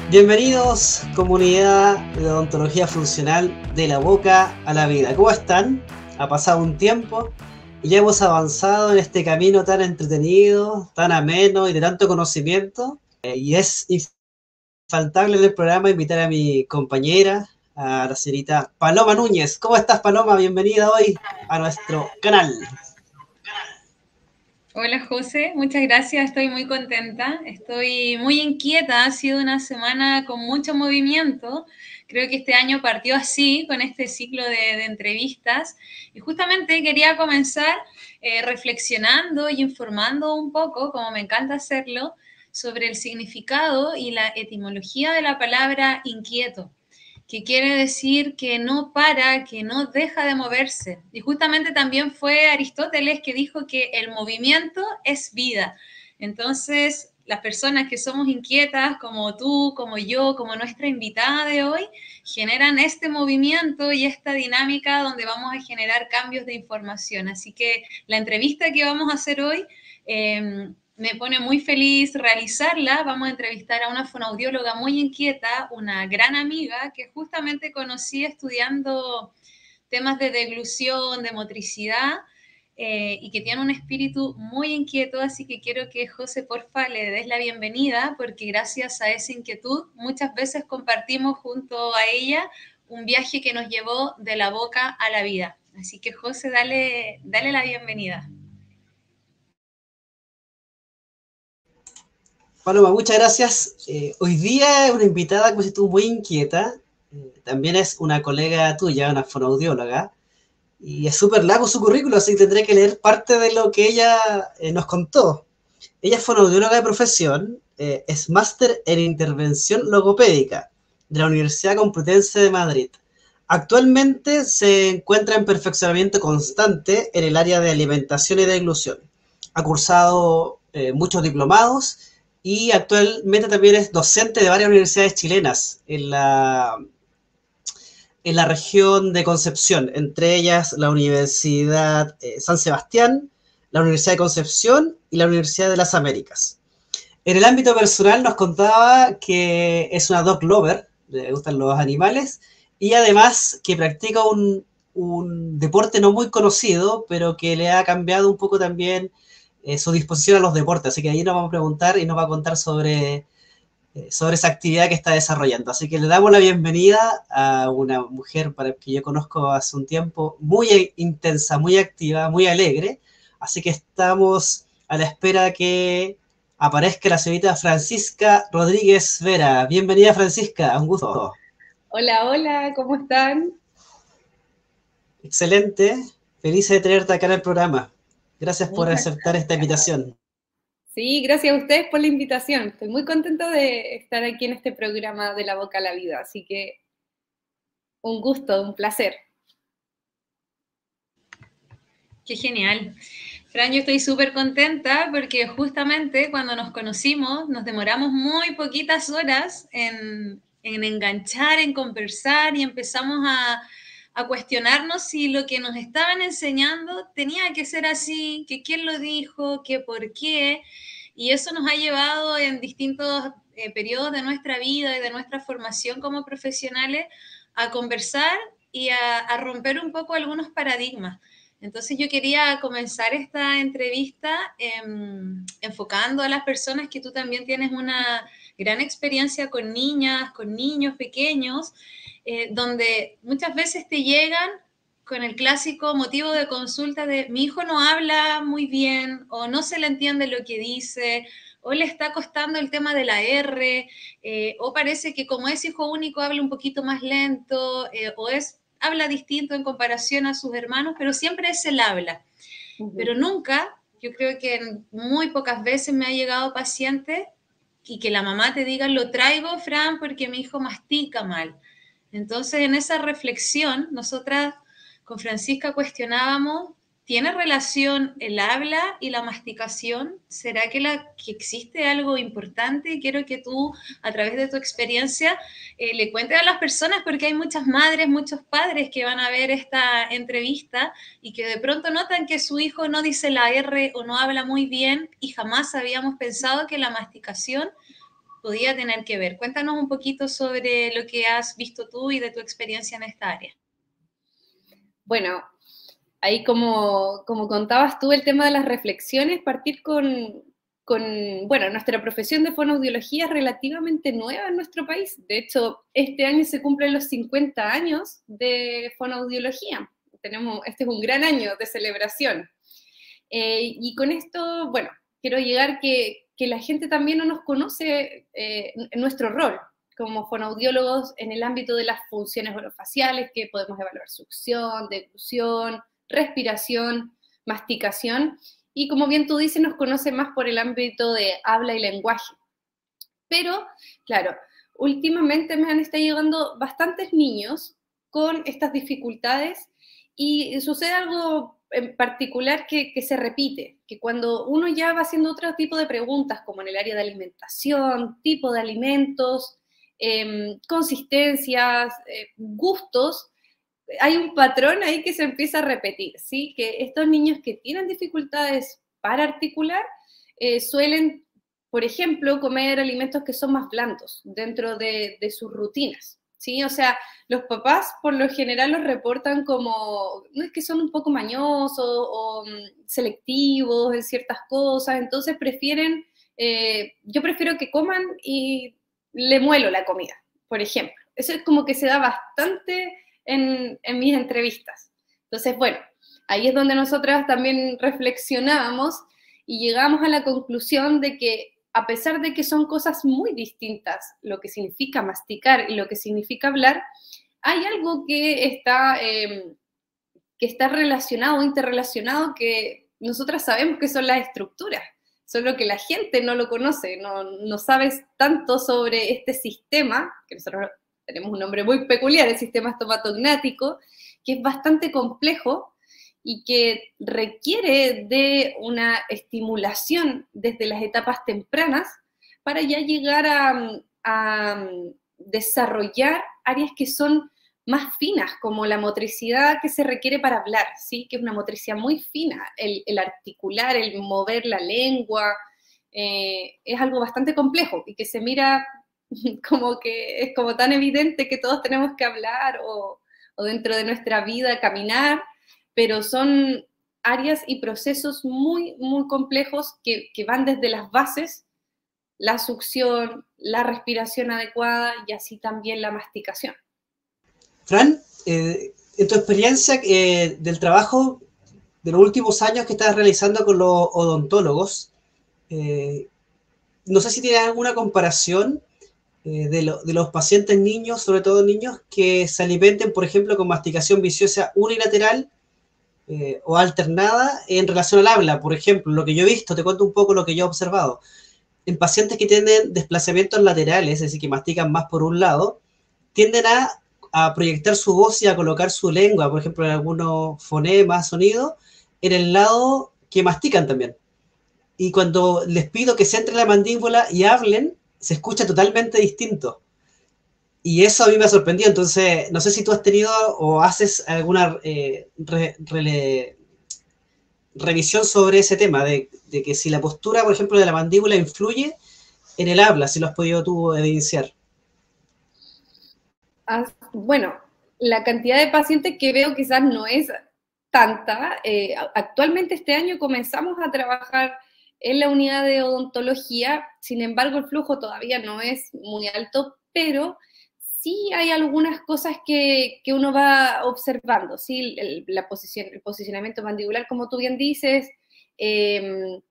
Bienvenidos, comunidad de odontología funcional de la boca a la vida. ¿Cómo están? Ha pasado un tiempo y ya hemos avanzado en este camino tan entretenido, tan ameno y de tanto conocimiento. Y es infaltable en el programa invitar a mi compañera, a la señorita Paloma Núñez. ¿Cómo estás, Paloma? Bienvenida hoy a nuestro canal. Hola José, muchas gracias, estoy muy contenta, estoy muy inquieta, ha sido una semana con mucho movimiento, creo que este año partió así, con este ciclo de entrevistas, y justamente quería comenzar reflexionando y informando un poco, como me encanta hacerlo, sobre el significado y la etimología de la palabra inquieto, que quiere decir que no para, que no deja de moverse. Y justamente también fue Aristóteles que dijo que el movimiento es vida. Entonces, las personas que somos inquietas, como tú, como yo, como nuestra invitada de hoy, generan este movimiento y esta dinámica donde vamos a generar cambios de información. Así que la entrevista que vamos a hacer hoy me pone muy feliz realizarla. Vamos a entrevistar a una fonoaudióloga muy inquieta, una gran amiga que justamente conocí estudiando temas de deglución, de motricidad, y que tiene un espíritu muy inquieto, así que quiero que José, porfa, le des la bienvenida, porque gracias a esa inquietud muchas veces compartimos junto a ella un viaje que nos llevó de la boca a la vida. Así que José, dale la bienvenida. Paloma, muchas gracias. Hoy día es una invitada que estuvo muy inquieta. También es una colega tuya, una fonoaudióloga. Y es súper largo su currículo, así que tendré que leer parte de lo que ella nos contó. Ella es fonoaudióloga de profesión, es máster en intervención logopédica de la Universidad Complutense de Madrid. Actualmente se encuentra en perfeccionamiento constante en el área de alimentación y deglución. Ha cursado muchos diplomados y actualmente también es docente de varias universidades chilenas en la región de Concepción, entre ellas la Universidad San Sebastián, la Universidad de Concepción y la Universidad de las Américas. En el ámbito personal nos contaba que es una dog lover, le gustan los animales, y además que practica un deporte no muy conocido, pero que le ha cambiado un poco también su disposición a los deportes. Así que ahí nos vamos a preguntar y nos va a contar sobre esa actividad que está desarrollando. Así que le damos la bienvenida a una mujer para que yo conozco hace un tiempo, muy intensa, muy activa, muy alegre. Así que estamos a la espera de que aparezca la señorita Francisca Rodríguez Vera. Bienvenida, Francisca, un gusto. Hola, hola, ¿cómo están? Excelente, feliz de tenerte acá en el programa. Gracias por Muchas aceptar esta gracias. invitación. Sí, gracias a ustedes por la invitación. Estoy muy contenta de estar aquí en este programa de La Boca a la Vida, así que un gusto, un placer. Qué genial. Fran, yo estoy súper contenta porque justamente cuando nos conocimos nos demoramos muy poquitas horas en enganchar, en conversar y empezamos a cuestionarnos si lo que nos estaban enseñando tenía que ser así, que quién lo dijo, que por qué. Y eso nos ha llevado en distintos periodos de nuestra vida y de nuestra formación como profesionales a conversar y a romper un poco algunos paradigmas. Entonces yo quería comenzar esta entrevista enfocando a las personas que tú también tienes una gran experiencia con niñas, con niños pequeños, donde muchas veces te llegan con el clásico motivo de consulta de mi hijo no habla muy bien o no se le entiende lo que dice o le está costando el tema de la R, o parece que como es hijo único habla un poquito más lento, habla distinto en comparación a sus hermanos, pero siempre es el habla. Pero nunca, yo creo que muy pocas veces me ha llegado paciente y que la mamá te diga, lo traigo, Fran, porque mi hijo mastica mal. Entonces, en esa reflexión, nosotras con Francisca cuestionábamos, ¿tiene relación el habla y la masticación? ¿Será que existe algo importante? Y quiero que tú, a través de tu experiencia, le cuentes a las personas, porque hay muchas madres, muchos padres que van a ver esta entrevista y que de pronto notan que su hijo no dice la R o no habla muy bien y jamás habíamos pensado que la masticación podía tener que ver. Cuéntanos un poquito sobre lo que has visto tú y de tu experiencia en esta área. Bueno, ahí como contabas tú el tema de las reflexiones, partir bueno, nuestra profesión de fonoaudiología es relativamente nueva en nuestro país. De hecho, este año se cumplen los 50 años de fonoaudiología. Este es un gran año de celebración. Y con esto, bueno, quiero llegar que la gente también no nos conoce en nuestro rol como fonoaudiólogos en el ámbito de las funciones orofaciales, que podemos evaluar succión, deglución, respiración, masticación, y como bien tú dices, nos conoce más por el ámbito de habla y lenguaje. Pero, claro, últimamente me han estado llegando bastantes niños con estas dificultades y sucede algo en particular que se repite, que cuando uno ya va haciendo otro tipo de preguntas, como en el área de alimentación, tipo de alimentos, consistencias, gustos, hay un patrón ahí que se empieza a repetir, ¿sí? Que estos niños que tienen dificultades para articular suelen, por ejemplo, comer alimentos que son más blandos dentro de sus rutinas, ¿sí? O sea, los papás por lo general los reportan como, no es que son un poco mañosos o selectivos en ciertas cosas, entonces prefieren, yo prefiero que coman y le muelo la comida, por ejemplo. Eso es como que se da bastante en mis entrevistas. Entonces, bueno, ahí es donde nosotras también reflexionábamos y llegamos a la conclusión de que a pesar de que son cosas muy distintas, lo que significa masticar y lo que significa hablar, hay algo que está relacionado, interrelacionado, que nosotras sabemos que son las estructuras, solo que la gente no lo conoce, no sabes tanto sobre este sistema, que nosotros tenemos un nombre muy peculiar, el sistema estomatognático, que es bastante complejo y que requiere de una estimulación desde las etapas tempranas para ya llegar a desarrollar áreas que son más finas, como la motricidad que se requiere para hablar, ¿sí? Que es una motricidad muy fina, el articular, el mover la lengua, es algo bastante complejo y que se mira como que es como tan evidente que todos tenemos que hablar o dentro de nuestra vida caminar, pero son áreas y procesos muy, muy complejos que van desde las bases, la succión, la respiración adecuada y así también la masticación. Fran, en tu experiencia del trabajo de los últimos años que estás realizando con los odontólogos, no sé si tienes alguna comparación de los pacientes niños, sobre todo niños, que se alimenten, por ejemplo, con masticación viciosa unilateral o alternada en relación al habla. Por ejemplo, lo que yo he visto, te cuento un poco lo que yo he observado. En pacientes que tienen desplazamientos laterales, es decir, que mastican más por un lado, tienden a proyectar su voz y a colocar su lengua, por ejemplo, en algunos fonemas, sonidos, en el lado que mastican también. Y cuando les pido que centren la mandíbula y hablen, se escucha totalmente distinto. Y eso a mí me ha sorprendido. Entonces, no sé si tú has tenido o haces alguna revisión sobre ese tema, de que si la postura, por ejemplo, de la mandíbula influye en el habla, si lo has podido tú evidenciar. Bueno, la cantidad de pacientes que veo quizás no es tanta. Actualmente este año comenzamos a trabajar en la unidad de odontología, sin embargo el flujo todavía no es muy alto, pero sí hay algunas cosas que uno va observando, ¿sí? El posicionamiento mandibular, como tú bien dices, el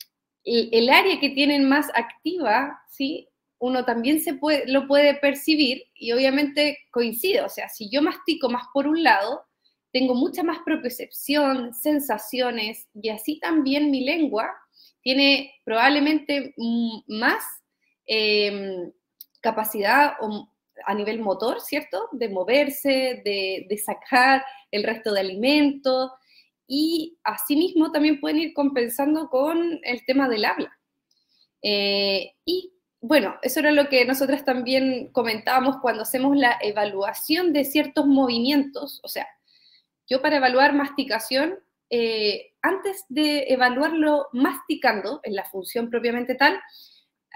área que tienen más activa, ¿sí? Uno también lo puede percibir y obviamente coincide, o sea, si yo mastico más por un lado, tengo mucha más propiocepción, sensaciones, y así también mi lengua tiene probablemente más capacidad a nivel motor, ¿cierto? De moverse, de sacar el resto de alimentos, y asimismo también pueden ir compensando con el tema del habla. Y bueno, eso era lo que nosotras también comentábamos cuando hacemos la evaluación de ciertos movimientos. O sea, yo para evaluar masticación, antes de evaluarlo masticando, en la función propiamente tal,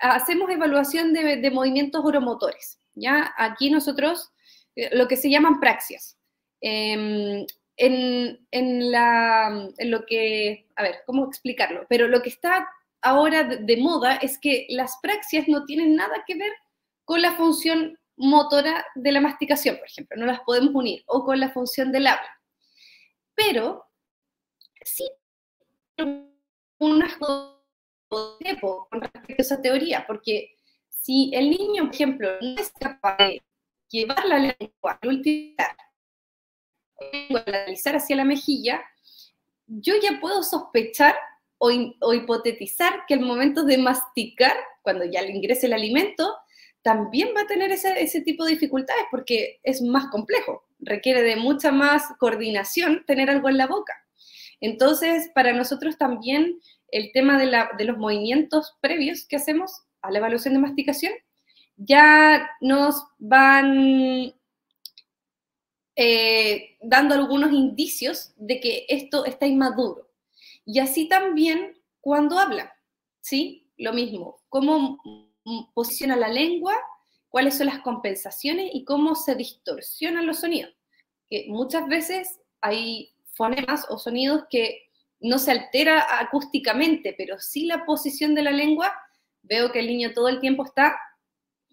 hacemos evaluación de movimientos oromotores, ¿ya? Aquí nosotros, lo que se llaman praxias. En lo que, a ver, ¿cómo explicarlo? Pero lo que está ahora de moda es que las praxias no tienen nada que ver con la función motora de la masticación, por ejemplo, no las podemos unir, o con la función del habla. Pero sí, unas con respecto a esa teoría, porque si el niño, por ejemplo, no es capaz de llevar la lengua al utilizar, lateralizar hacia la mejilla, yo ya puedo sospechar o hipotetizar que al momento de masticar, cuando ya le ingrese el alimento, también va a tener ese tipo de dificultades porque es más complejo, requiere de mucha más coordinación tener algo en la boca. Entonces, para nosotros también el tema de los movimientos previos que hacemos a la evaluación de masticación ya nos van dando algunos indicios de que esto está inmaduro. Y así también cuando habla, ¿sí? Lo mismo, cómo posiciona la lengua, cuáles son las compensaciones y cómo se distorsionan los sonidos. Que muchas veces hay fonemas o sonidos que no se altera acústicamente, pero sí la posición de la lengua. Veo que el niño todo el tiempo está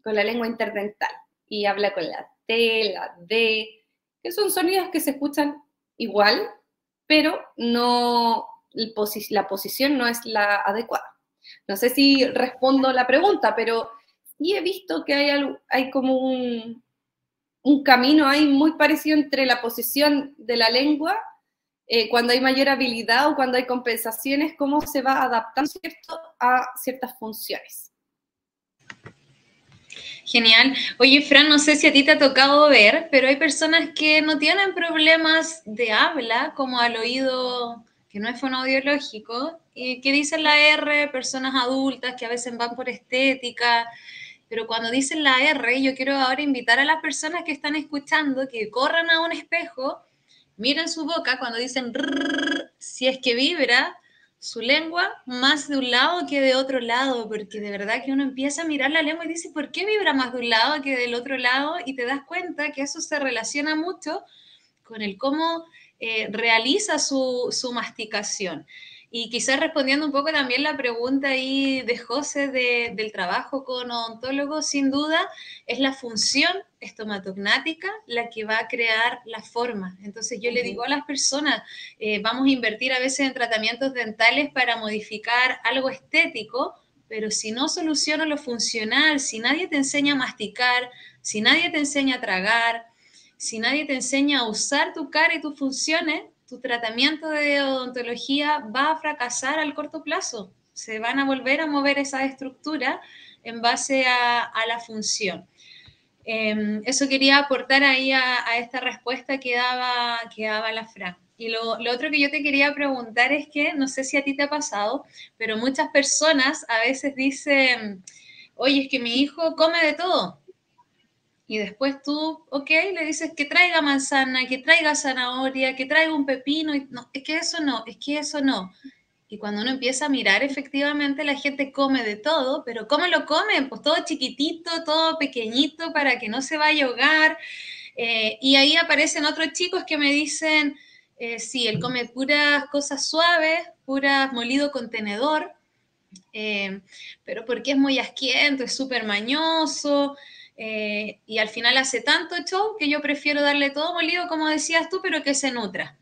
con la lengua interdental y habla con la T, la D, que son sonidos que se escuchan igual, pero no, la posición no es la adecuada. No sé si respondo la pregunta, pero sí he visto que hay como un camino ahí muy parecido entre la posición de la lengua, cuando hay mayor habilidad o cuando hay compensaciones, cómo se va adaptando, ¿cierto?, a ciertas funciones. Genial. Oye, Fran, no sé si a ti te ha tocado ver, pero hay personas que no tienen problemas de habla, como al oído que no es fonoaudiológico, y que dicen la R, personas adultas que a veces van por estética, pero cuando dicen la R, yo quiero ahora invitar a las personas que están escuchando que corran a un espejo, miren su boca cuando dicen rrr, si es que vibra su lengua más de un lado que de otro lado, porque de verdad que uno empieza a mirar la lengua y dice, ¿por qué vibra más de un lado que del otro lado? Y te das cuenta que eso se relaciona mucho con el cómo realiza su masticación. Y quizás respondiendo un poco también la pregunta ahí de José del trabajo con odontólogos, sin duda es la función estomatognática la que va a crear la forma. Entonces yo le digo a las personas, vamos a invertir a veces en tratamientos dentales para modificar algo estético, pero si no soluciono lo funcional, si nadie te enseña a masticar, si nadie te enseña a tragar, si nadie te enseña a usar tu cara y tus funciones, tu tratamiento de odontología va a fracasar al corto plazo. Se van a volver a mover esas estructuras en base a la función. Eso quería aportar ahí a esta respuesta que daba la Fran. Y lo otro que yo te quería preguntar es que, no sé si a ti te ha pasado, pero muchas personas a veces dicen, oye, es que mi hijo come de todo. Y después tú, ok, le dices que traiga manzana, que traiga zanahoria, que traiga un pepino. Y no, es que eso no, es que eso no. Y cuando uno empieza a mirar, efectivamente la gente come de todo, pero ¿cómo lo comen? Pues todo chiquitito, todo pequeñito para que no se vaya a ahogar. Y ahí aparecen otros chicos que me dicen, sí, él come puras cosas suaves, puras molido con tenedor, pero porque es muy asquiento, es súper mañoso, y al final hace tanto show que yo prefiero darle todo molido, como decías tú, pero que se nutra.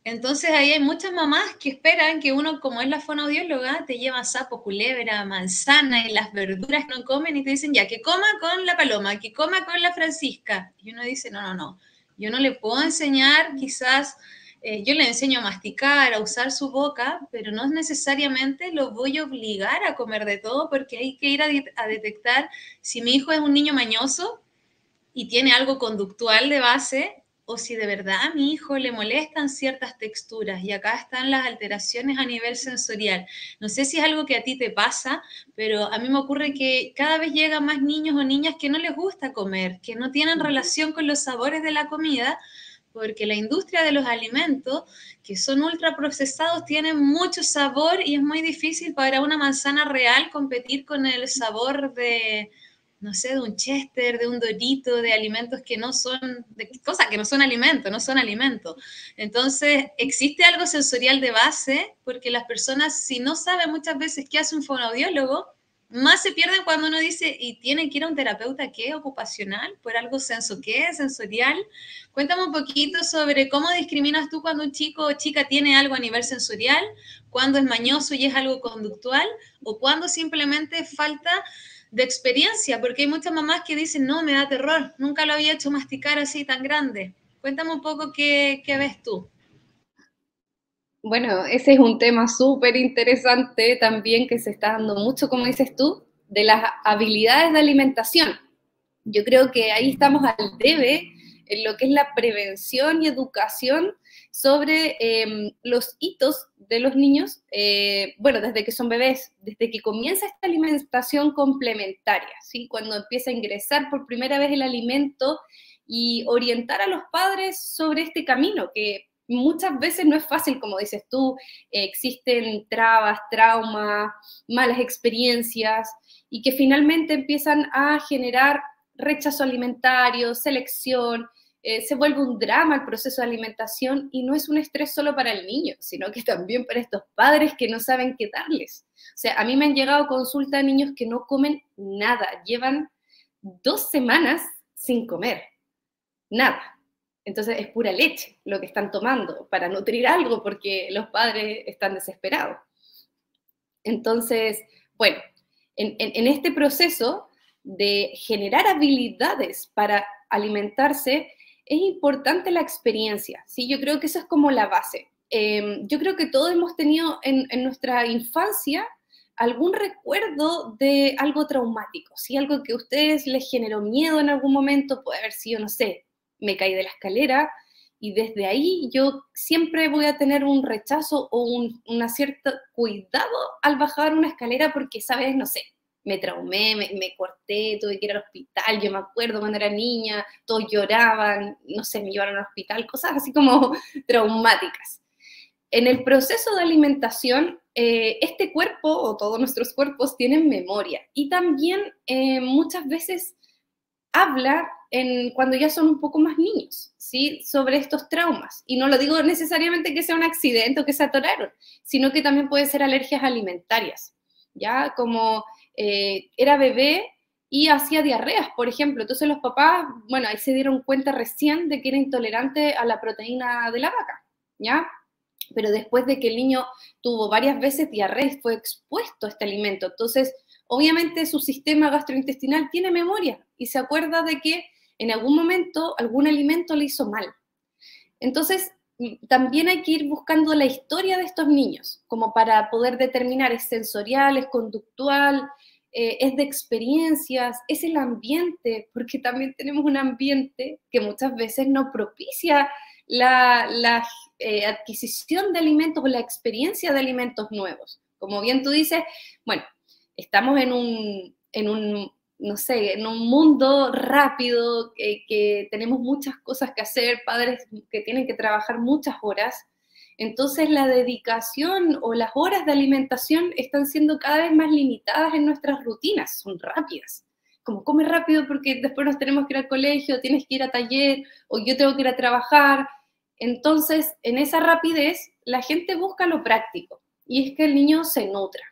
Entonces ahí hay muchas mamás que esperan que uno, como es la fonoaudióloga, te lleva sapo, culebra, manzana y las verduras que no comen y te dicen ya, que coma con la Paloma, que coma con la Francisca. Y uno dice, no, yo no le puedo enseñar quizás, yo le enseño a masticar, a usar su boca, pero no necesariamente lo voy a obligar a comer de todo porque hay que ir a detectar si mi hijo es un niño mañoso y tiene algo conductual de base, o si de verdad a mi hijo le molestan ciertas texturas, y acá están las alteraciones a nivel sensorial. No sé si es algo que a ti te pasa, pero a mí me ocurre que cada vez llegan más niños o niñas que no les gusta comer, que no tienen relación con los sabores de la comida, porque la industria de los alimentos, que son ultraprocesados, tienen mucho sabor y es muy difícil para una manzana real competir con el sabor de, no sé, de un Chester, de un Dorito, de alimentos que no son, de cosas que no son alimentos, no son alimentos. Entonces, existe algo sensorial de base, porque las personas, si no saben muchas veces qué hace un fonoaudiólogo, más se pierden cuando uno dice, ¿y tiene que ir a un terapeuta qué? ¿Ocupacional? ¿Por algo qué? ¿Sensorial? Cuéntame un poquito sobre cómo discriminas tú cuando un chico o chica tiene algo a nivel sensorial, cuando es mañoso y es algo conductual, o cuando simplemente falta de experiencia, porque hay muchas mamás que dicen, no, me da terror, nunca lo había hecho masticar así tan grande. Cuéntame un poco qué ves tú. Bueno, ese es un tema súper interesante también que se está dando mucho, como dices tú, de las habilidades de alimentación. Yo creo que ahí estamos al debe en lo que es la prevención y educación sobre los hitos de los niños, bueno, desde que son bebés, desde que comienza esta alimentación complementaria, ¿sí? Cuando empieza a ingresar por primera vez el alimento y orientar a los padres sobre este camino, que muchas veces no es fácil, como dices tú, existen trabas, traumas, malas experiencias, y que finalmente empiezan a generar rechazo alimentario, selección, se vuelve un drama el proceso de alimentación y no es un estrés solo para el niño, sino que también para estos padres que no saben qué darles. O sea, a mí me han llegado consultas de niños que no comen nada, llevan 2 semanas sin comer, nada. Entonces es pura leche lo que están tomando para nutrir algo porque los padres están desesperados. Entonces, bueno, en este proceso de generar habilidades para alimentarse, es importante la experiencia, ¿sí? Yo creo que eso es como la base. Yo creo que todos hemos tenido en nuestra infancia algún recuerdo de algo traumático, ¿sí? Algo que a ustedes les generó miedo en algún momento, puede haber sido, no sé, me caí de la escalera y desde ahí yo siempre voy a tener un rechazo o una cierta cuidado al bajar una escalera porque, ¿sabes? No sé, me traumé, me corté, tuve que ir al hospital, yo me acuerdo cuando era niña, todos lloraban, no sé, me llevaron al hospital, cosas así como traumáticas. En el proceso de alimentación, este cuerpo o todos nuestros cuerpos tienen memoria y también muchas veces habla cuando ya son un poco más niños, ¿sí? Sobre estos traumas. Y no lo digo necesariamente que sea un accidente o que se atoraron, sino que también puede ser alergias alimentarias, ¿ya? Como era bebé y hacía diarreas, por ejemplo. Entonces los papás, bueno, ahí se dieron cuenta recién de que era intolerante a la proteína de la vaca, ¿ya? Pero después de que el niño tuvo varias veces diarrea y fue expuesto a este alimento, entonces obviamente su sistema gastrointestinal tiene memoria y se acuerda de que en algún momento algún alimento le hizo mal. Entonces, también hay que ir buscando la historia de estos niños, como para poder determinar, es sensorial, es conductual, es de experiencias, es el ambiente, porque también tenemos un ambiente que muchas veces no propicia la adquisición de alimentos o la experiencia de alimentos nuevos. Como bien tú dices, bueno, estamos en un no sé, en un mundo rápido, que tenemos muchas cosas que hacer, padres que tienen que trabajar muchas horas, entonces la dedicación o las horas de alimentación están siendo cada vez más limitadas en nuestras rutinas, son rápidas. Como come rápido porque después nos tenemos que ir al colegio, tienes que ir a taller, o yo tengo que ir a trabajar. Entonces, en esa rapidez, la gente busca lo práctico, y es que el niño se nutra,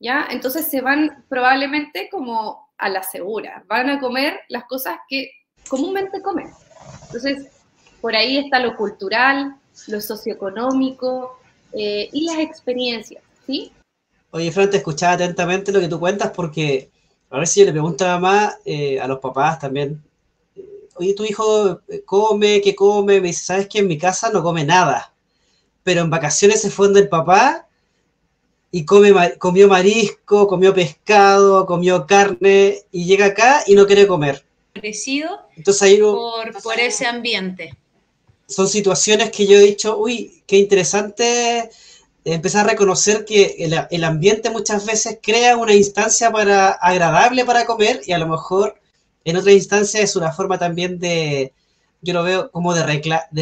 ¿ya? Entonces se van probablemente como a la segura, van a comer las cosas que comúnmente comen. Entonces, por ahí está lo cultural, lo socioeconómico y las experiencias, ¿sí? Oye, Fran, te escuchaba atentamente lo que tú cuentas porque a ver si yo le pregunto a mamá, a los papás también, oye, tu hijo come, ¿qué come? Me dice, ¿sabes qué? En mi casa no come nada, pero en vacaciones se fue donde el papá y comió marisco, comió pescado, comió carne y llega acá y no quiere comer. Parecido. Entonces ahí por ese ambiente. Son situaciones que yo he dicho, uy, qué interesante empezar a reconocer que el ambiente muchas veces crea una instancia agradable para comer y a lo mejor en otra instancia es una forma también de yo lo veo como de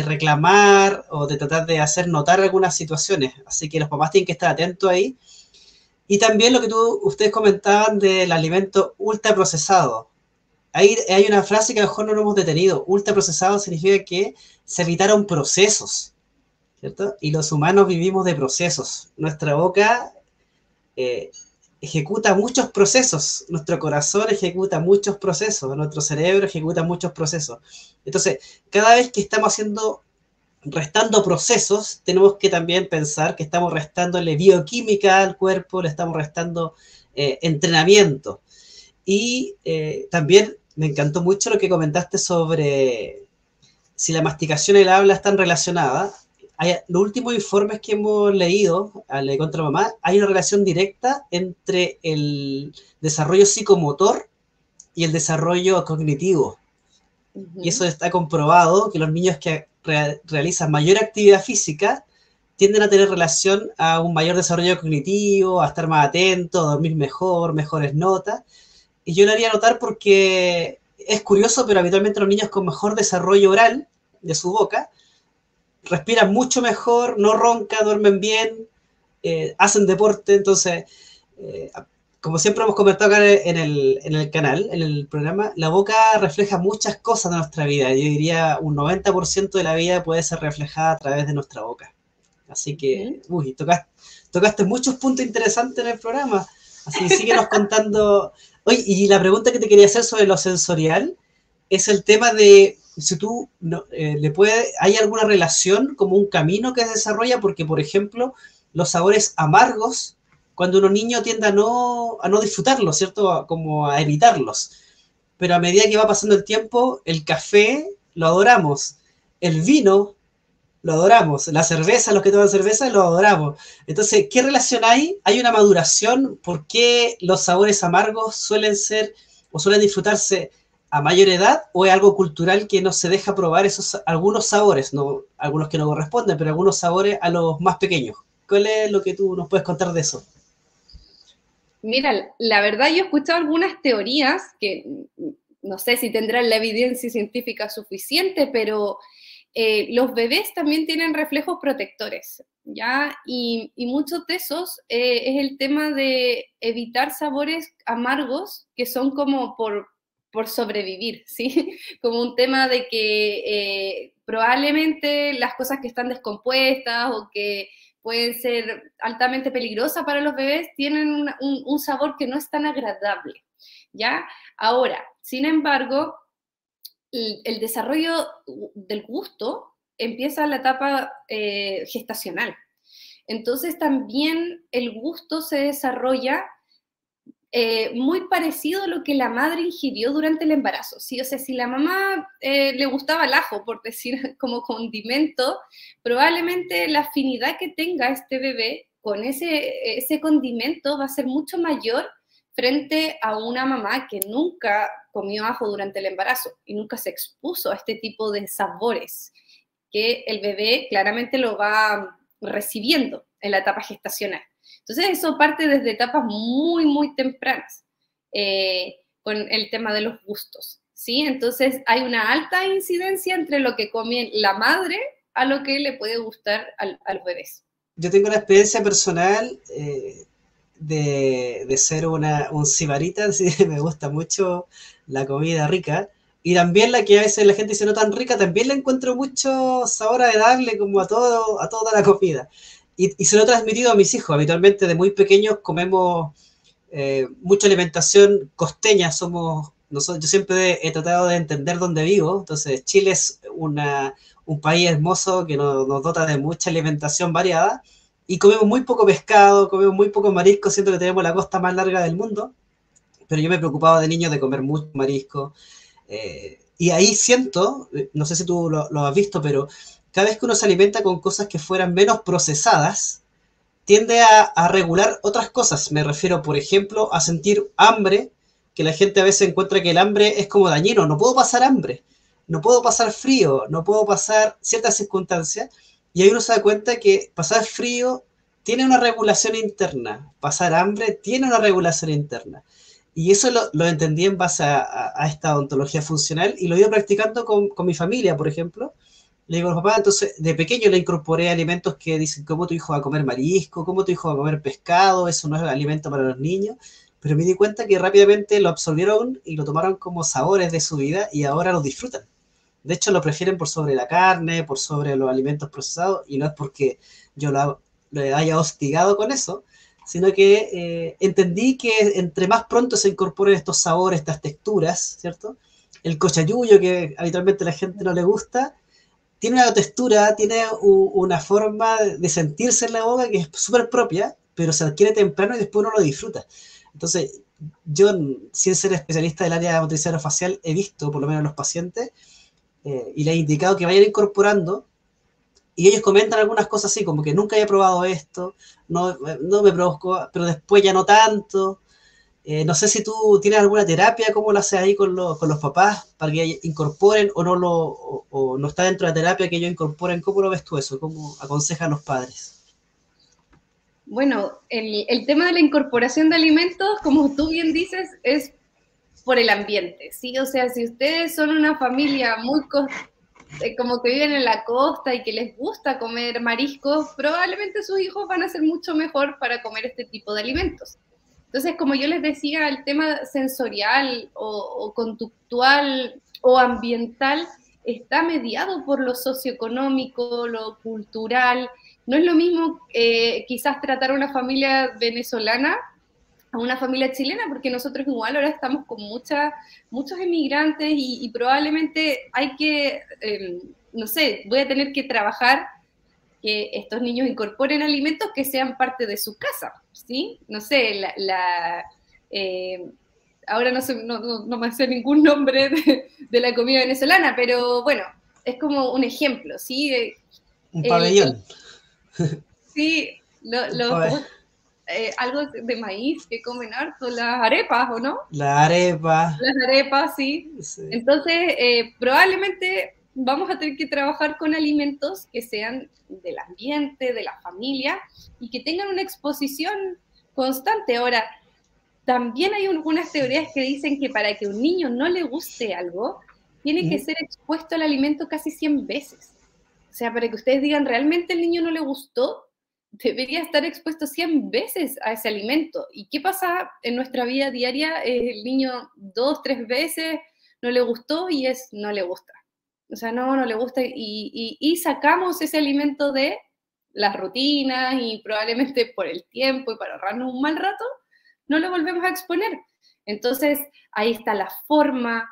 reclamar o de tratar de hacer notar algunas situaciones. Así que los papás tienen que estar atentos ahí. Y también lo que ustedes comentaban del alimento ultraprocesado. Ahí hay una frase que a lo mejor no lo hemos detenido. Ultraprocesado significa que se evitaron procesos, ¿cierto? Y los humanos vivimos de procesos. Nuestra boca ejecuta muchos procesos, nuestro corazón ejecuta muchos procesos, nuestro cerebro ejecuta muchos procesos. Entonces, cada vez que estamos restando procesos, tenemos que también pensar que estamos restándole bioquímica al cuerpo, le estamos restando entrenamiento. Y también me encantó mucho lo que comentaste sobre si la masticación y el habla están relacionadas. Los últimos informes que hemos leído, al de Contra Mamá, hay una relación directa entre el desarrollo psicomotor y el desarrollo cognitivo. Y eso está comprobado, que los niños que realizan mayor actividad física tienden a tener relación a un mayor desarrollo cognitivo, a estar más atentos, a dormir mejor, mejores notas. Y yo lo haría notar porque es curioso, pero habitualmente los niños con mejor desarrollo oral de su boca respiran mucho mejor, no roncan, duermen bien, hacen deporte. Entonces, como siempre hemos comentado acá en el canal, en el programa, la boca refleja muchas cosas de nuestra vida. Yo diría un 90% de la vida puede ser reflejada a través de nuestra boca. Así que, uy, tocaste muchos puntos interesantes en el programa. Así que síguenos contando. Oye, y la pregunta que te quería hacer sobre lo sensorial es el tema de si tú hay alguna relación, como un camino que se desarrolla, porque, por ejemplo, los sabores amargos, cuando uno niño tiende a no disfrutarlos, ¿cierto? Como a evitarlos. Pero a medida que va pasando el tiempo, el café lo adoramos, el vino lo adoramos, la cerveza, los que toman cerveza, lo adoramos. Entonces, ¿qué relación hay? ¿Hay una maduración? ¿Por qué los sabores amargos suelen ser o suelen disfrutarse a mayor edad? ¿O es algo cultural que no se deja probar algunos sabores? No, algunos que no corresponden, pero algunos sabores a los más pequeños. ¿Cuál es lo que tú nos puedes contar de eso? Mira, la verdad yo he escuchado algunas teorías que no sé si tendrán la evidencia científica suficiente, pero los bebés también tienen reflejos protectores, ¿ya? Y muchos de esos es el tema de evitar sabores amargos que son como por sobrevivir, ¿sí? Como un tema de que probablemente las cosas que están descompuestas o que pueden ser altamente peligrosas para los bebés tienen un sabor que no es tan agradable, ¿ya? Ahora, sin embargo, el desarrollo del gusto empieza en la etapa gestacional. Entonces también el gusto se desarrolla muy parecido a lo que la madre ingirió durante el embarazo, ¿sí? O sea, si la mamá le gustaba el ajo, por decir como condimento, probablemente la afinidad que tenga este bebé con ese condimento va a ser mucho mayor frente a una mamá que nunca comió ajo durante el embarazo y nunca se expuso a este tipo de sabores que el bebé claramente lo va recibiendo en la etapa gestacional. Entonces eso parte desde etapas muy, muy tempranas con el tema de los gustos, ¿sí? Entonces hay una alta incidencia entre lo que come la madre a lo que le puede gustar a los bebés. Yo tengo una experiencia personal de ser un sibarita, así que me gusta mucho la comida rica, y también la que a veces la gente dice no tan rica, también le encuentro mucho sabor agradable como a toda la comida. Y se lo he transmitido a mis hijos. Habitualmente de muy pequeños comemos mucha alimentación costeña. Yo siempre he tratado de entender dónde vivo. Entonces Chile es un país hermoso que nos dota de mucha alimentación variada. Y comemos muy poco pescado, comemos muy poco marisco, siento que tenemos la costa más larga del mundo. Pero yo me preocupaba de niño de comer mucho marisco. Y ahí siento, no sé si tú lo has visto, pero cada vez que uno se alimenta con cosas que fueran menos procesadas, tiende a regular otras cosas. Me refiero, por ejemplo, a sentir hambre, que la gente a veces encuentra que el hambre es como dañino. No puedo pasar hambre, no puedo pasar frío, no puedo pasar ciertas circunstancias. Y ahí uno se da cuenta que pasar frío tiene una regulación interna, pasar hambre tiene una regulación interna. Y eso lo entendí en base a esta ontología funcional y lo he ido practicando con mi familia, por ejemplo. Le digo a los papás, entonces de pequeño le incorporé alimentos que dicen cómo tu hijo va a comer marisco, cómo tu hijo va a comer pescado, eso no es alimento para los niños. Pero me di cuenta que rápidamente lo absorbieron y lo tomaron como sabores de su vida y ahora los disfrutan. De hecho, lo prefieren por sobre la carne, por sobre los alimentos procesados, y no es porque yo lo haya hostigado con eso, sino que entendí que entre más pronto se incorporen estos sabores, estas texturas, ¿cierto? El cochayuyo, que habitualmente a la gente no le gusta, tiene una textura, tiene una forma de sentirse en la boca que es súper propia, pero se adquiere temprano y después uno lo disfruta. Entonces, yo, sin ser especialista del área de motricidad facial, he visto, por lo menos en los pacientes, y les he indicado que vayan incorporando, y ellos comentan algunas cosas así, como que nunca había probado esto, no me provocó, pero después ya no tanto. No sé si tú tienes alguna terapia, cómo lo haces ahí con los papás, para que incorporen o no está dentro de la terapia que ellos incorporen. ¿Cómo lo ves tú eso? ¿Cómo aconsejan los padres? Bueno, el tema de la incorporación de alimentos, como tú bien dices, es por el ambiente, ¿sí? O sea, si ustedes son una familia como que viven en la costa y que les gusta comer mariscos, probablemente sus hijos van a ser mucho mejor para comer este tipo de alimentos. Entonces, como yo les decía, el tema sensorial o conductual o ambiental está mediado por lo socioeconómico, lo cultural. No es lo mismo quizás tratar a una familia venezolana a una familia chilena, porque nosotros igual ahora estamos con muchos emigrantes y probablemente hay que, no sé, voy a tener que trabajar que estos niños incorporen alimentos que sean parte de su casa, ¿sí? No sé, ahora no me sé ningún nombre de la comida venezolana, pero bueno, es como un ejemplo, ¿sí? Un pabellón. Sí, algo de maíz que comen harto, las arepas, ¿o no? La arepa. Las arepas, sí. Sí. Entonces, probablemente vamos a tener que trabajar con alimentos que sean del ambiente, de la familia, y que tengan una exposición constante. Ahora, también hay algunas teorías que dicen que para que un niño no le guste algo, tiene que ser expuesto al alimento casi 100 veces. O sea, para que ustedes digan, ¿realmente el niño no le gustó? Debería estar expuesto 100 veces a ese alimento. ¿Y qué pasa en nuestra vida diaria? El niño 2, 3 veces no le gustó y no le gusta. O sea, no le gusta y sacamos ese alimento de las rutinas y probablemente por el tiempo y para ahorrarnos un mal rato, no lo volvemos a exponer. Entonces, ahí está la forma,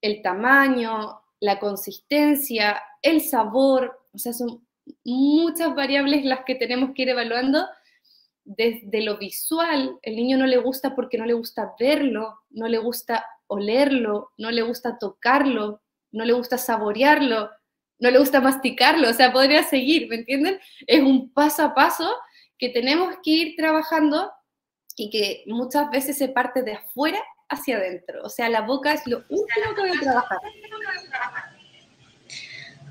el tamaño, la consistencia, el sabor, o sea, son muchas variables las que tenemos que ir evaluando desde lo visual. El niño no le gusta porque no le gusta verlo, no le gusta olerlo, no le gusta tocarlo, no le gusta saborearlo, no le gusta masticarlo, o sea, podría seguir, ¿me entienden? Es un paso a paso que tenemos que ir trabajando y que muchas veces se parte de afuera hacia adentro, o sea, la boca es lo último que voy a trabajar.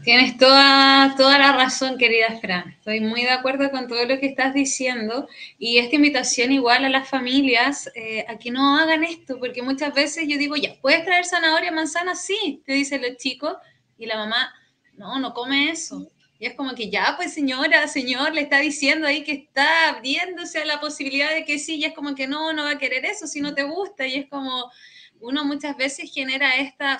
Tienes toda la razón, querida Fran. Estoy muy de acuerdo con todo lo que estás diciendo y esta invitación igual a las familias a que no hagan esto, porque muchas veces yo digo, ya, ¿puedes traer zanahoria, manzana? Sí, te dicen los chicos, y la mamá, no come eso. Y es como que ya, pues señora, señor, le está diciendo ahí que está abriéndose a la posibilidad de que sí, y es como que no va a querer eso si no te gusta, y es como uno muchas veces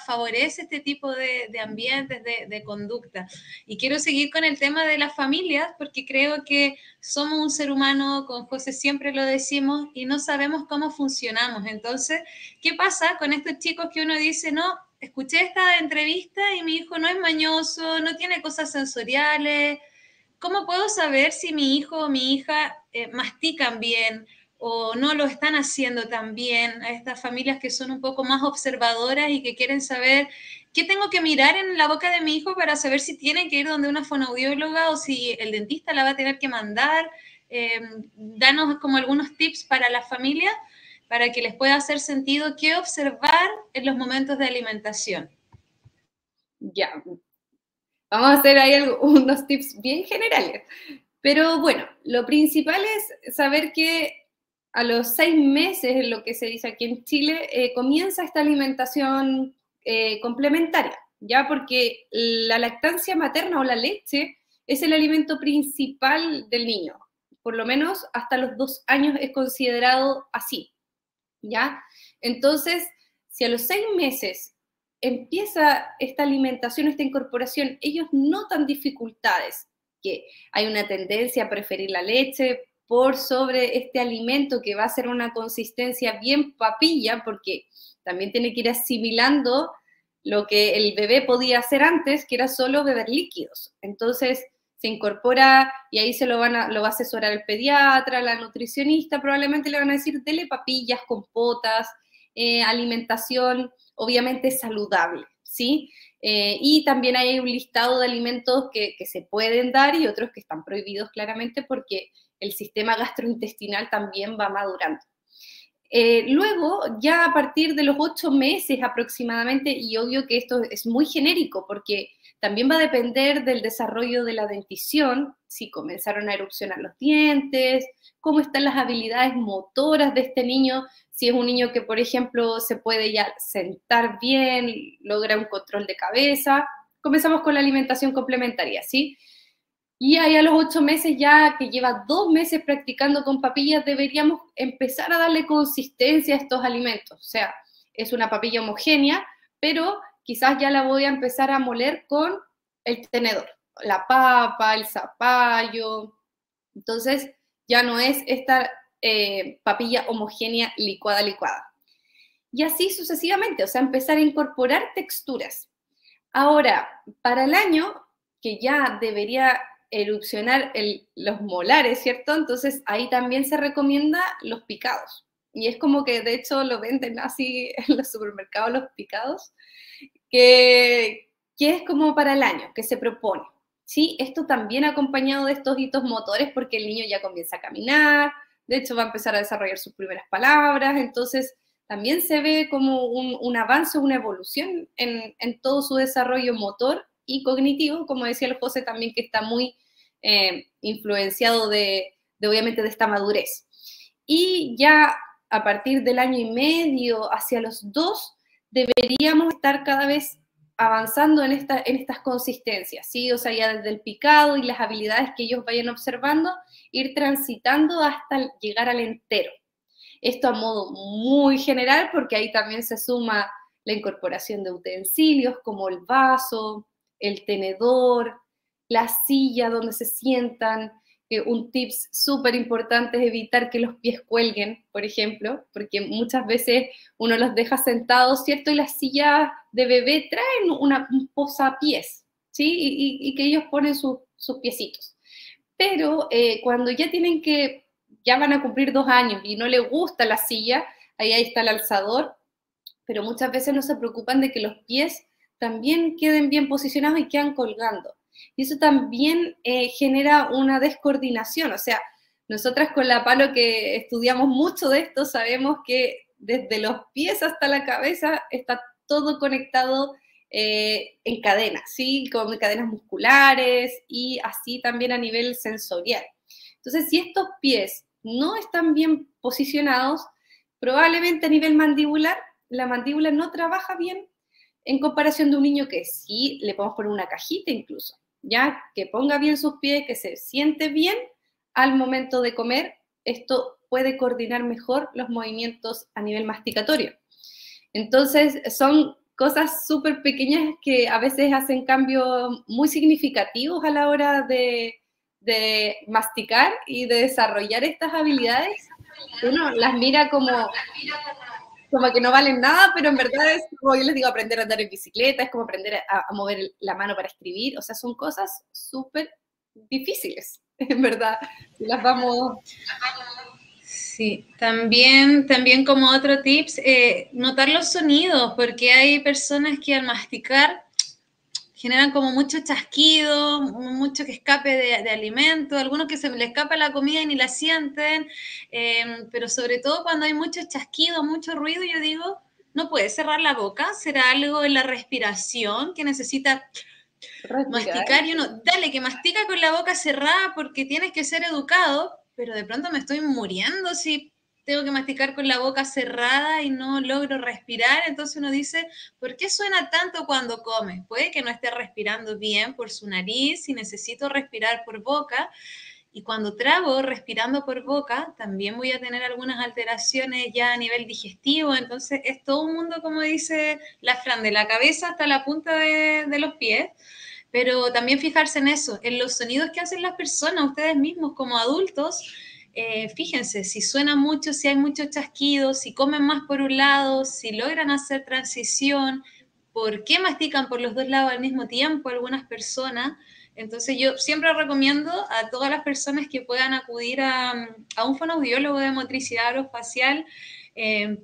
favorece este tipo de ambientes, de conducta. Y quiero seguir con el tema de las familias, porque creo que somos un ser humano, con José siempre lo decimos, y no sabemos cómo funcionamos. Entonces, ¿qué pasa con estos chicos que uno dice, no, escuché esta entrevista y mi hijo no es mañoso, no tiene cosas sensoriales? ¿Cómo puedo saber si mi hijo o mi hija mastican bien o no lo están haciendo tan bien? A estas familias que son un poco más observadoras y que quieren saber qué tengo que mirar en la boca de mi hijo para saber si tiene que ir donde una fonoaudióloga o si el dentista la va a tener que mandar. Danos como algunos tips para las familias para que les pueda hacer sentido qué observar en los momentos de alimentación. Ya, vamos a hacer ahí unos tips bien generales. Pero bueno, lo principal es saber que a los 6 meses, en lo que se dice aquí en Chile, comienza esta alimentación complementaria, ¿ya? Porque la lactancia materna o la leche es el alimento principal del niño. Por lo menos hasta los 2 años es considerado así, ¿ya? Entonces, si a los 6 meses empieza esta alimentación, esta incorporación, ellos notan dificultades, que hay una tendencia a preferir la leche por sobre este alimento que va a ser una consistencia bien papilla, porque también tiene que ir asimilando lo que el bebé podía hacer antes, que era solo beber líquidos. Entonces se incorpora y ahí lo va a asesorar el pediatra, la nutricionista, probablemente le van a decir, dele papillas, compotas, alimentación obviamente saludable, ¿sí? Y también hay un listado de alimentos que se pueden dar y otros que están prohibidos claramente porque el sistema gastrointestinal también va madurando. Luego, ya a partir de los 8 meses aproximadamente, y obvio que esto es muy genérico porque también va a depender del desarrollo de la dentición, si comenzaron a erupcionar los dientes, cómo están las habilidades motoras de este niño, si es un niño que, por ejemplo, se puede ya sentar bien, logra un control de cabeza. Comenzamos con la alimentación complementaria, ¿sí? Y ahí a los 8 meses, ya que lleva 2 meses practicando con papillas, deberíamos empezar a darle consistencia a estos alimentos. O sea, es una papilla homogénea, pero quizás ya la voy a empezar a moler con el tenedor, la papa, el zapallo. Entonces, ya no es esta papilla homogénea licuada. Y así sucesivamente, o sea, empezar a incorporar texturas. Ahora, para el año, que ya debería erupcionar los molares, ¿cierto? Entonces, ahí también se recomienda los picados. Y es como que, de hecho, lo venden así en los supermercados, los picados, que es como para el año, que se propone. ¿Sí? Esto también acompañado de estos hitos motores, porque el niño ya comienza a caminar, de hecho va a empezar a desarrollar sus primeras palabras, entonces también se ve como un avance, una evolución en todo su desarrollo motor y cognitivo, como decía el José también, que está muy influenciado obviamente de esta madurez. Y ya a partir del año y medio hacia los 2, deberíamos estar cada vez avanzando en estas consistencias, ¿sí? O sea, ya desde el picado y las habilidades que ellos vayan observando, ir transitando hasta llegar al entero. Esto a modo muy general, porque ahí también se suma la incorporación de utensilios como el vaso, el tenedor, la silla donde se sientan. Un tips súper importante es evitar que los pies cuelguen, por ejemplo, porque muchas veces uno los deja sentados, ¿cierto? Y las sillas de bebé traen un posapiés, ¿sí? Y que ellos ponen sus piecitos. Pero cuando ya van a cumplir 2 años y no les gusta la silla, ahí está el alzador, pero muchas veces no se preocupan de que los pies también queden bien posicionados y quedan colgando. Y eso también genera una descoordinación. O sea, nosotras con la Palo, que estudiamos mucho de esto, sabemos que desde los pies hasta la cabeza está todo conectado en cadenas, ¿sí? Con cadenas musculares y así también a nivel sensorial. Entonces, si estos pies no están bien posicionados, probablemente a nivel mandibular, la mandíbula no trabaja bien en comparación de un niño que sí le podemos poner una cajita incluso, ya que ponga bien sus pies, que se siente bien al momento de comer. Esto puede coordinar mejor los movimientos a nivel masticatorio. Entonces, son cosas súper pequeñas que a veces hacen cambios muy significativos a la hora de masticar y de desarrollar estas habilidades. Uno las mira como que no valen nada, pero en verdad es como yo les digo, aprender a andar en bicicleta, es como aprender a mover la mano para escribir, o sea, son cosas súper difíciles, en verdad, si las vamos... Sí, también como otro tips, notar los sonidos, porque hay personas que al masticar generan como mucho chasquido, mucho que escape de alimento, algunos que se les escapa la comida y ni la sienten, pero sobre todo cuando hay mucho chasquido, mucho ruido, yo digo, no puedes cerrar la boca, será algo en la respiración que necesita masticar y uno, dale, que mastica con la boca cerrada porque tienes que ser educado, pero de pronto me estoy muriendo si tengo que masticar con la boca cerrada y no logro respirar, entonces uno dice, ¿por qué suena tanto cuando come? Puede que no esté respirando bien por su nariz y necesito respirar por boca. Y cuando trago respirando por boca, también voy a tener algunas alteraciones ya a nivel digestivo. Entonces es todo un mundo, como dice la Fran, de la cabeza hasta la punta de los pies. Pero también fijarse en eso, en los sonidos que hacen las personas, ustedes mismos como adultos. Fíjense, si suena mucho, si hay mucho chasquido, si comen más por un lado, si logran hacer transición, por qué mastican por los dos lados al mismo tiempo algunas personas. Entonces yo siempre recomiendo a todas las personas que puedan acudir a un fonoaudiólogo de motricidad orofacial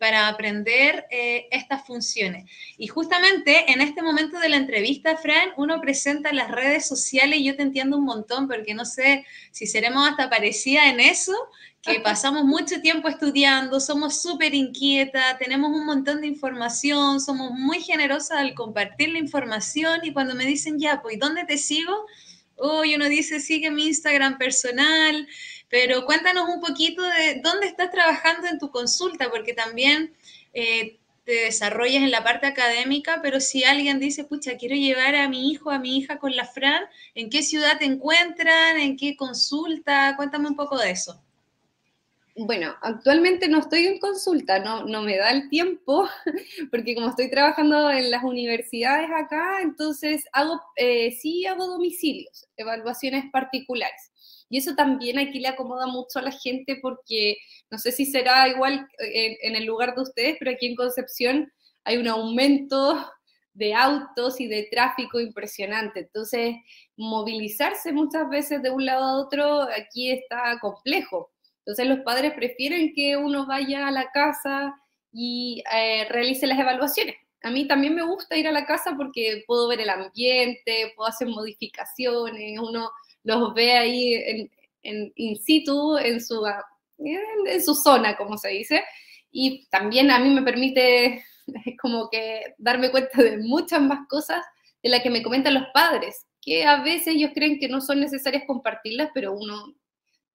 para aprender estas funciones. Y justamente en este momento de la entrevista, Fran, uno presenta las redes sociales y yo te entiendo un montón porque no sé si seremos hasta parecida en eso, que pasamos mucho tiempo estudiando, somos súper inquietas, tenemos un montón de información, somos muy generosas al compartir la información y cuando me dicen, ya, pues, ¿dónde te sigo? Uy, uno dice, sigue mi Instagram personal, pero cuéntanos un poquito de dónde estás trabajando en tu consulta, porque también te desarrollas en la parte académica, pero si alguien dice, pucha, quiero llevar a mi hijo, a mi hija con la Fran, ¿en qué ciudad te encuentran? ¿En qué consulta? Cuéntame un poco de eso. Bueno, actualmente no estoy en consulta, no me da el tiempo, porque como estoy trabajando en las universidades acá, entonces sí hago domicilios, evaluaciones particulares. Y eso también aquí le acomoda mucho a la gente porque no sé si será igual en el lugar de ustedes, pero aquí en Concepción hay un aumento de autos y de tráfico impresionante. Entonces, movilizarse muchas veces de un lado a otro aquí está complejo. Entonces los padres prefieren que uno vaya a la casa y realice las evaluaciones. A mí también me gusta ir a la casa porque puedo ver el ambiente, puedo hacer modificaciones, uno los ve ahí in situ, en su zona, como se dice, y también a mí me permite como que darme cuenta de muchas más cosas de las que me comentan los padres, que a veces ellos creen que no son necesarias compartirlas, pero uno,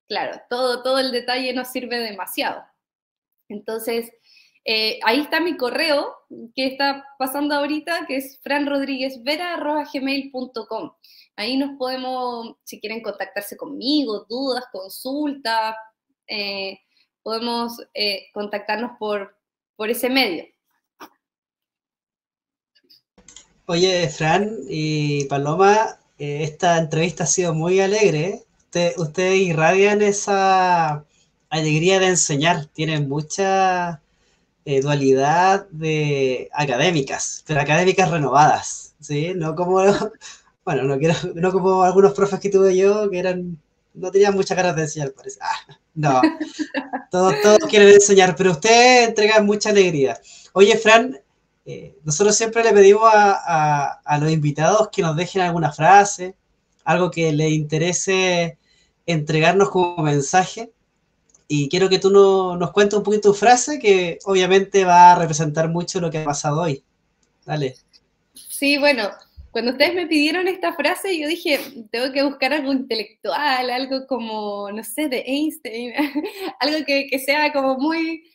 claro, todo el detalle nos sirve demasiado. Entonces, ahí está mi correo que está pasando ahorita, que es franrodriguezvera@gmail.com. Ahí nos podemos, si quieren contactarse conmigo, dudas, consultas, podemos contactarnos por ese medio. Oye, Fran y Paloma, esta entrevista ha sido muy alegre. Ustedes irradian esa alegría de enseñar, tienen mucha dualidad de académicas, pero académicas renovadas, ¿sí? No como, bueno, no como algunos profes que tuve yo que no tenían muchas ganas de enseñar, parece. No, todos quieren enseñar, pero ustedes entregan mucha alegría. Oye, Fran, nosotros siempre le pedimos a los invitados que nos dejen alguna frase, algo que les interese entregarnos como mensaje. Y quiero que tú nos cuentes un poquito tu frase, que obviamente va a representar mucho lo que ha pasado hoy. Dale. Sí, bueno, cuando ustedes me pidieron esta frase, yo dije, tengo que buscar algo intelectual, algo como, no sé, de Einstein, algo que sea como muy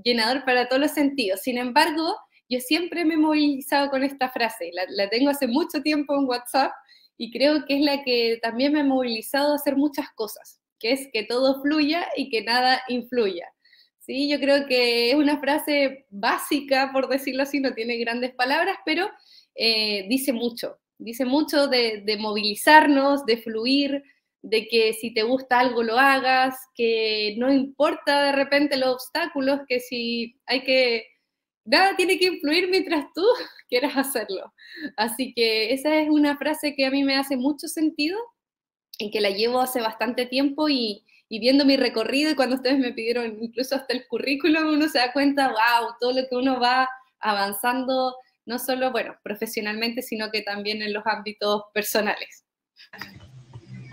llenador para todos los sentidos. Sin embargo, yo siempre me he movilizado con esta frase, la tengo hace mucho tiempo en WhatsApp y creo que es la que también me ha movilizado a hacer muchas cosas, que es que todo fluya y que nada influya. Sí, yo creo que es una frase básica, por decirlo así, no tiene grandes palabras, pero dice mucho de movilizarnos, de fluir, de que si te gusta algo lo hagas, que no importa de repente los obstáculos, que si nada tiene que influir mientras tú quieras hacerlo. Así que esa es una frase que a mí me hace mucho sentido y que la llevo hace bastante tiempo y viendo mi recorrido y cuando ustedes me pidieron incluso hasta el currículum, uno se da cuenta, wow, todo lo que uno va avanzando, no solo, bueno, profesionalmente, sino que también en los ámbitos personales.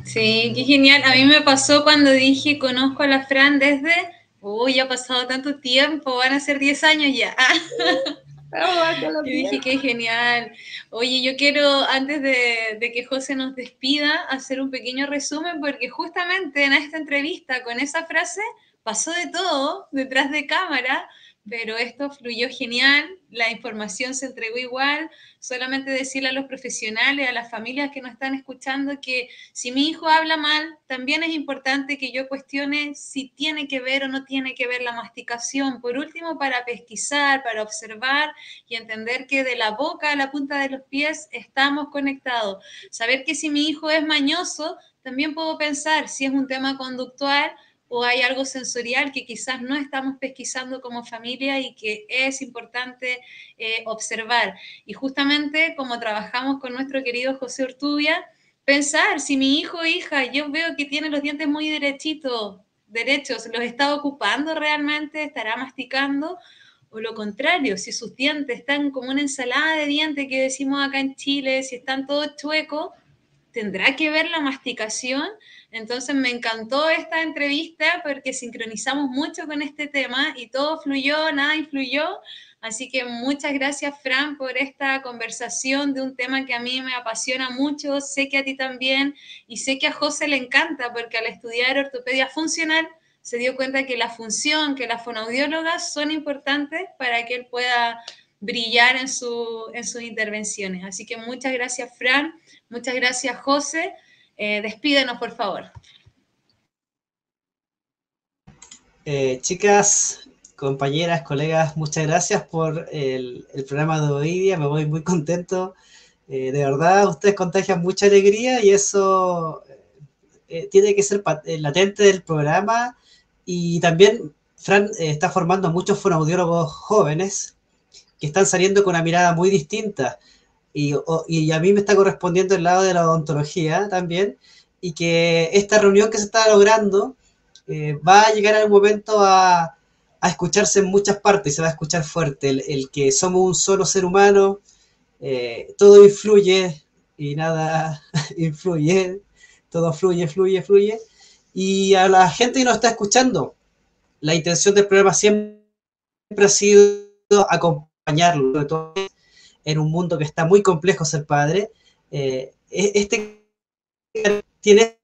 Sí, qué genial. A mí me pasó cuando dije, conozco a la Fran desde, uy, ya ha pasado tanto tiempo, van a ser 10 años ya. Yo dije, qué genial. Oye, yo quiero, antes de que José nos despida, hacer un pequeño resumen, porque justamente en esta entrevista con esa frase pasó de todo detrás de cámara, pero esto fluyó genial, la información se entregó igual. Solamente decirle a los profesionales, a las familias que nos están escuchando, que si mi hijo habla mal, también es importante que yo cuestione si tiene que ver o no tiene que ver la masticación. Por último, para pesquisar, para observar y entender que de la boca a la punta de los pies estamos conectados. Saber que si mi hijo es mañoso, también puedo pensar si es un tema conductual o hay algo sensorial que quizás no estamos pesquisando como familia y que es importante observar. Y justamente como trabajamos con nuestro querido José Urtubia, pensar si mi hijo o hija, yo veo que tiene los dientes muy derechos, ¿los está ocupando realmente? ¿Estará masticando? O lo contrario, si sus dientes están como una ensalada de dientes que decimos acá en Chile, si están todos chuecos, ¿tendrá que ver la masticación? Entonces me encantó esta entrevista porque sincronizamos mucho con este tema y todo fluyó, nada influyó. Así que muchas gracias, Fran, por esta conversación de un tema que a mí me apasiona mucho, sé que a ti también, y sé que a José le encanta porque al estudiar ortopedia funcional se dio cuenta que la función, que las fonoaudiólogas son importantes para que él pueda brillar en sus intervenciones. Así que muchas gracias, Fran, muchas gracias, José. Despídenos, por favor. Chicas, compañeras, colegas, muchas gracias por el programa de hoy día. Me voy muy contento. De verdad, ustedes contagian mucha alegría y eso tiene que ser latente del programa. Y también, Fran está formando a muchos fonoaudiólogos jóvenes que están saliendo con una mirada muy distinta. Y a mí me está correspondiendo el lado de la odontología también, y que esta reunión que se está logrando va a llegar en un momento a escucharse en muchas partes, se va a escuchar fuerte, el que somos un solo ser humano, todo influye y nada influye, todo fluye, fluye, fluye. Y a la gente que nos está escuchando, la intención del programa siempre ha sido acompañarlo, sobre todo en un mundo que está muy complejo ser padre. Este tiene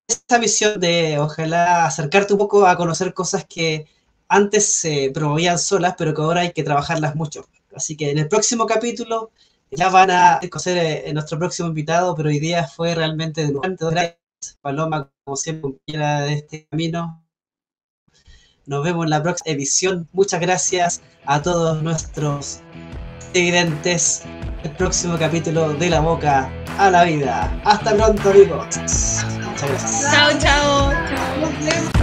esta misión de, ojalá, acercarte un poco a conocer cosas que antes se promovían solas, pero que ahora hay que trabajarlas mucho. Así que en el próximo capítulo ya van a conocer nuestro próximo invitado, pero hoy día fue realmente de lugar. Gracias, Paloma, como siempre, compañera de este camino. Nos vemos en la próxima edición. Muchas gracias a todos nuestros televidentes. El próximo capítulo de La Boca a la Vida. Hasta pronto, amigos. Muchas gracias. Chao, chao. Chao. Nos vemos.